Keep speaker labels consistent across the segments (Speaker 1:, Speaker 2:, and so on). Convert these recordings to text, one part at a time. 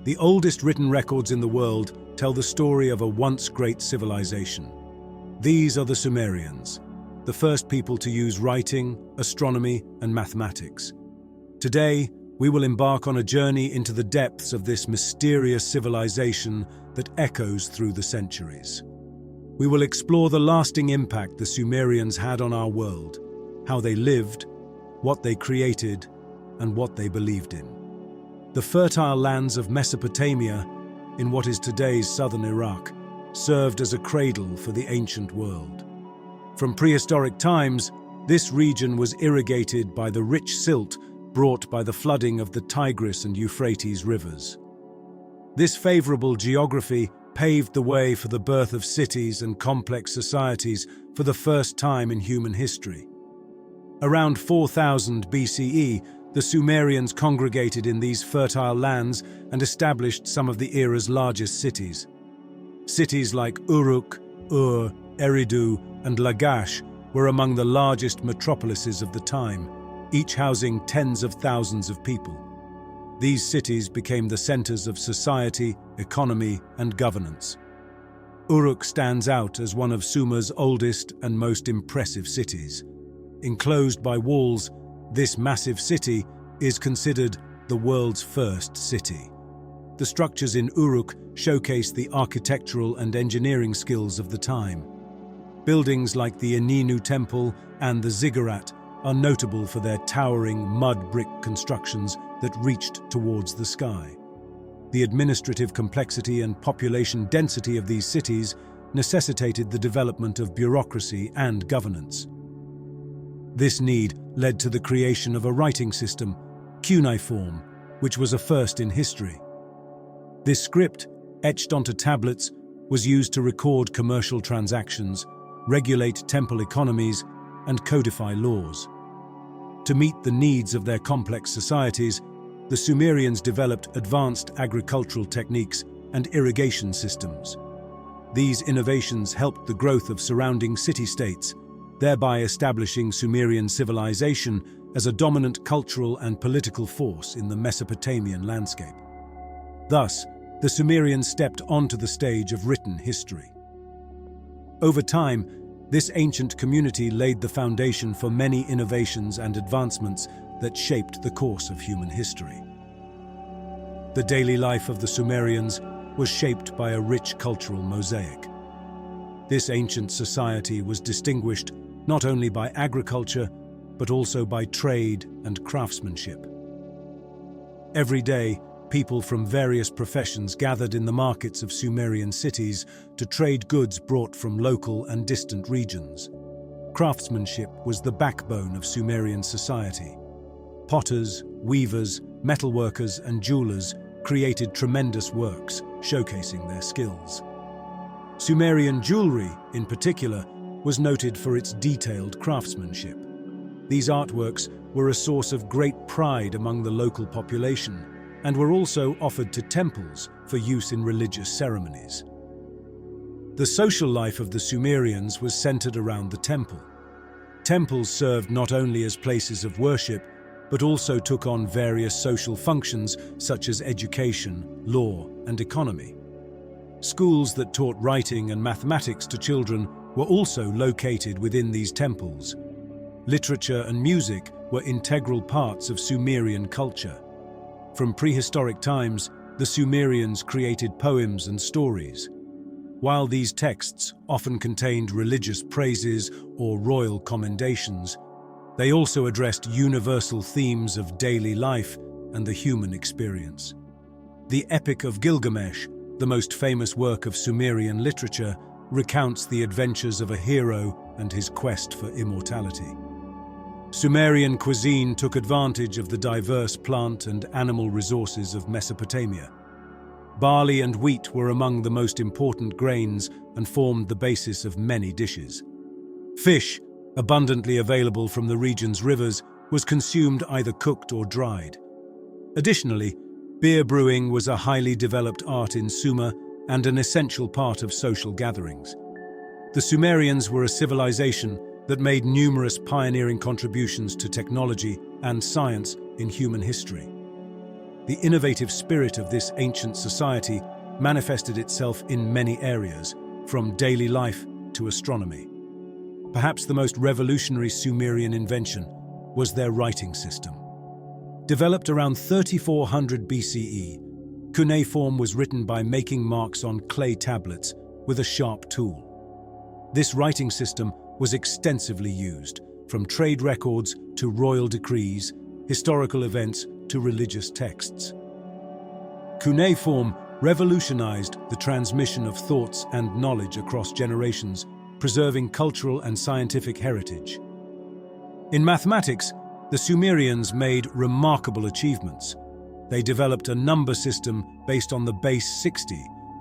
Speaker 1: The oldest written records in the world tell the story of a once great civilization. These are the Sumerians, the first people to use writing, astronomy, and mathematics. Today, we will embark on a journey into the depths of this mysterious civilization that echoes through the centuries. We will explore the lasting impact the Sumerians had on our world, how they lived, what they created, and what they believed in. The fertile lands of Mesopotamia, in what is today's southern Iraq, served as a cradle for the ancient world. From prehistoric times, this region was irrigated by the rich silt brought by the flooding of the Tigris and Euphrates rivers. This favorable geography paved the way for the birth of cities and complex societies for the first time in human history. Around 4000 BCE, the Sumerians congregated in these fertile lands and established some of the era's largest cities. Cities like Uruk, Ur, Eridu, and Lagash were among the largest metropolises of the time, each housing tens of thousands of people. These cities became the centers of society, economy, and governance. Uruk stands out as one of Sumer's oldest and most impressive cities. Enclosed by walls, this massive city is considered the world's first city. The structures in Uruk showcase the architectural and engineering skills of the time. Buildings like the Eninu Temple and the Ziggurat are notable for their towering mud brick constructions that reached towards the sky. The administrative complexity and population density of these cities necessitated the development of bureaucracy and governance. This need led to the creation of a writing system, cuneiform, which was a first in history. This script, etched onto tablets, was used to record commercial transactions, regulate temple economies, and codify laws. To meet the needs of their complex societies, the Sumerians developed advanced agricultural techniques and irrigation systems. These innovations helped the growth of surrounding city-states, thereby establishing Sumerian civilization as a dominant cultural and political force in the Mesopotamian landscape. Thus, the Sumerians stepped onto the stage of written history. Over time, this ancient community laid the foundation for many innovations and advancements that shaped the course of human history. The daily life of the Sumerians was shaped by a rich cultural mosaic. This ancient society was distinguished not only by agriculture, but also by trade and craftsmanship. Every day, people from various professions gathered in the markets of Sumerian cities to trade goods brought from local and distant regions. Craftsmanship was the backbone of Sumerian society. Potters, weavers, metalworkers, and jewelers created tremendous works, showcasing their skills. Sumerian jewelry, in particular, was noted for its detailed craftsmanship. These artworks were a source of great pride among the local population, and were also offered to temples for use in religious ceremonies. The social life of the Sumerians was centered around the temple. Temples served not only as places of worship, but also took on various social functions such as education, law, and economy. Schools that taught writing and mathematics to children were also located within these temples. Literature and music were integral parts of Sumerian culture. From prehistoric times, the Sumerians created poems and stories. While these texts often contained religious praises or royal commendations, they also addressed universal themes of daily life and the human experience. The Epic of Gilgamesh, the most famous work of Sumerian literature, recounts the adventures of a hero and his quest for immortality. Sumerian cuisine took advantage of the diverse plant and animal resources of Mesopotamia. Barley and wheat were among the most important grains and formed the basis of many dishes. Fish, abundantly available from the region's rivers, was consumed either cooked or dried. Additionally, beer brewing was a highly developed art in Sumer and an essential part of social gatherings. The Sumerians were a civilization that made numerous pioneering contributions to technology and science in human history. The innovative spirit of this ancient society manifested itself in many areas, from daily life to astronomy. Perhaps the most revolutionary Sumerian invention was their writing system. Developed around 3400 BCE, cuneiform was written by making marks on clay tablets with a sharp tool. This writing system was extensively used, from trade records to royal decrees, historical events to religious texts. Cuneiform revolutionized the transmission of thoughts and knowledge across generations, preserving cultural and scientific heritage. In mathematics, the Sumerians made remarkable achievements. They developed a number system based on the base 60,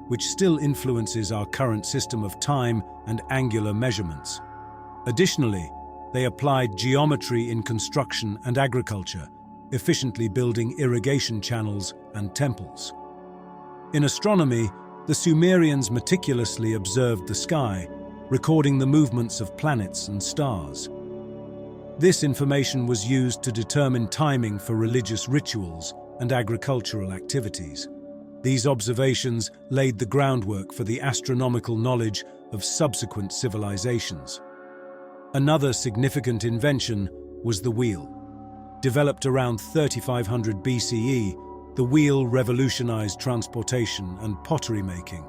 Speaker 1: which still influences our current system of time and angular measurements. Additionally, they applied geometry in construction and agriculture, efficiently building irrigation channels and temples. In astronomy, the Sumerians meticulously observed the sky, recording the movements of planets and stars. This information was used to determine timing for religious rituals and agricultural activities. These observations laid the groundwork for the astronomical knowledge of subsequent civilizations. Another significant invention was the wheel. Developed around 3500 BCE, the wheel revolutionized transportation and pottery making.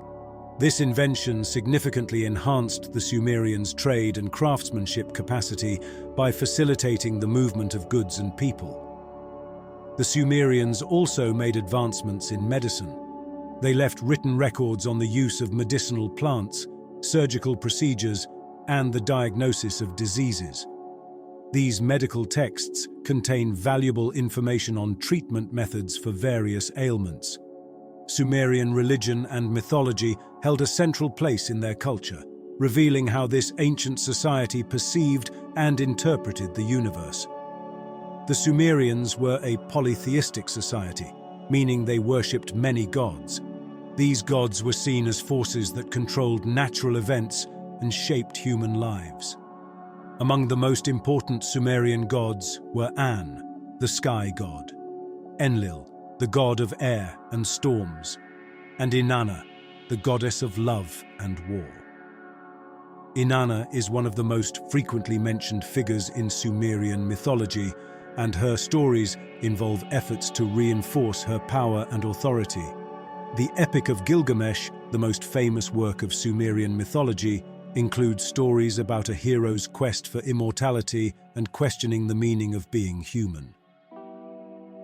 Speaker 1: This invention significantly enhanced the Sumerians' trade and craftsmanship capacity by facilitating the movement of goods and people. The Sumerians also made advancements in medicine. They left written records on the use of medicinal plants, surgical procedures, and the diagnosis of diseases. These medical texts contain valuable information on treatment methods for various ailments. Sumerian religion and mythology held a central place in their culture, revealing how this ancient society perceived and interpreted the universe. The Sumerians were a polytheistic society, meaning they worshipped many gods. These gods were seen as forces that controlled natural events and shaped human lives. Among the most important Sumerian gods were An, the sky god, Enlil, the god of air and storms, and Inanna, the goddess of love and war. Inanna is one of the most frequently mentioned figures in Sumerian mythology, and her stories involve efforts to reinforce her power and authority. The Epic of Gilgamesh, the most famous work of Sumerian mythology, includes stories about a hero's quest for immortality and questioning the meaning of being human.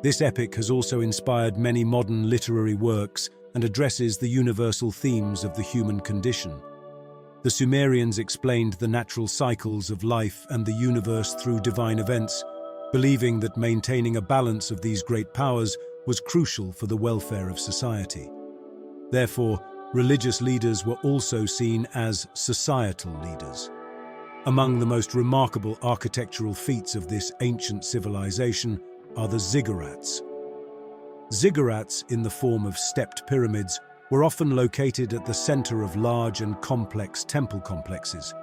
Speaker 1: This epic has also inspired many modern literary works and addresses the universal themes of the human condition. The Sumerians explained the natural cycles of life and the universe through divine events, believing that maintaining a balance of these great powers was crucial for the welfare of society. Therefore, religious leaders were also seen as societal leaders. Among the most remarkable architectural feats of this ancient civilization are the ziggurats. Ziggurats, in the form of stepped pyramids, were often located at the center of large and complex temple complexes.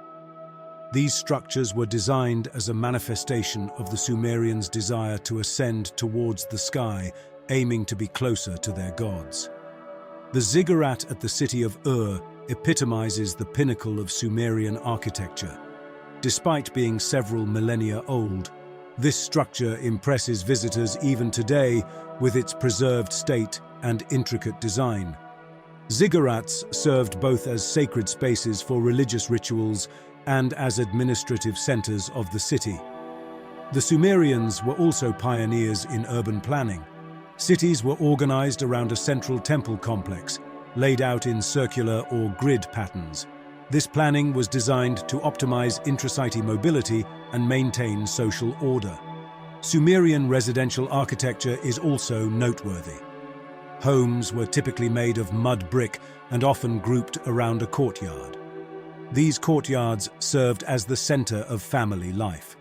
Speaker 1: These structures were designed as a manifestation of the Sumerians' desire to ascend towards the sky, aiming to be closer to their gods. The ziggurat at the city of Ur epitomizes the pinnacle of Sumerian architecture. Despite being several millennia old, this structure impresses visitors even today with its preserved state and intricate design. Ziggurats served both as sacred spaces for religious rituals and as administrative centers of the city. The Sumerians were also pioneers in urban planning. Cities were organized around a central temple complex, laid out in circular or grid patterns. This planning was designed to optimize intracity mobility and maintain social order. Sumerian residential architecture is also noteworthy. Homes were typically made of mud brick and often grouped around a courtyard. These courtyards served as the center of family life,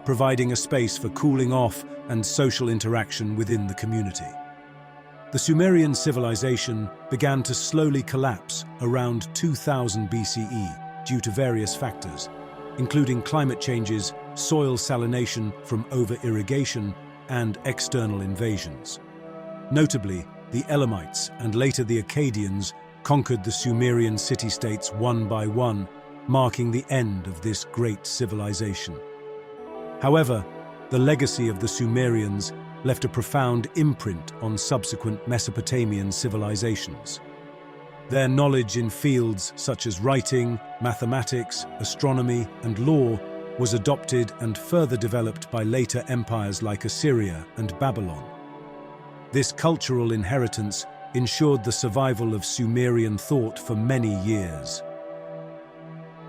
Speaker 1: providing a space for cooling off and social interaction within the community. The Sumerian civilization began to slowly collapse around 2000 BCE due to various factors, including climate changes, soil salination from over-irrigation, and external invasions. Notably, the Elamites and later the Akkadians conquered the Sumerian city-states one by one, marking the end of this great civilization. However, the legacy of the Sumerians left a profound imprint on subsequent Mesopotamian civilizations. Their knowledge in fields such as writing, mathematics, astronomy, and law was adopted and further developed by later empires like Assyria and Babylon. This cultural inheritance ensured the survival of Sumerian thought for many years.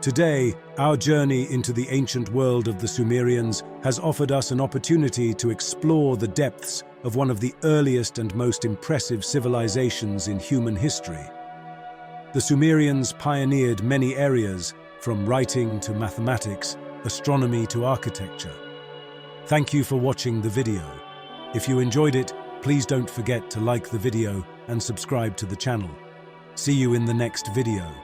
Speaker 1: Today, our journey into the ancient world of the Sumerians has offered us an opportunity to explore the depths of one of the earliest and most impressive civilizations in human history. The Sumerians pioneered many areas, from writing to mathematics, astronomy to architecture. Thank you for watching the video. If you enjoyed it, please don't forget to like the video and subscribe to the channel. See you in the next video.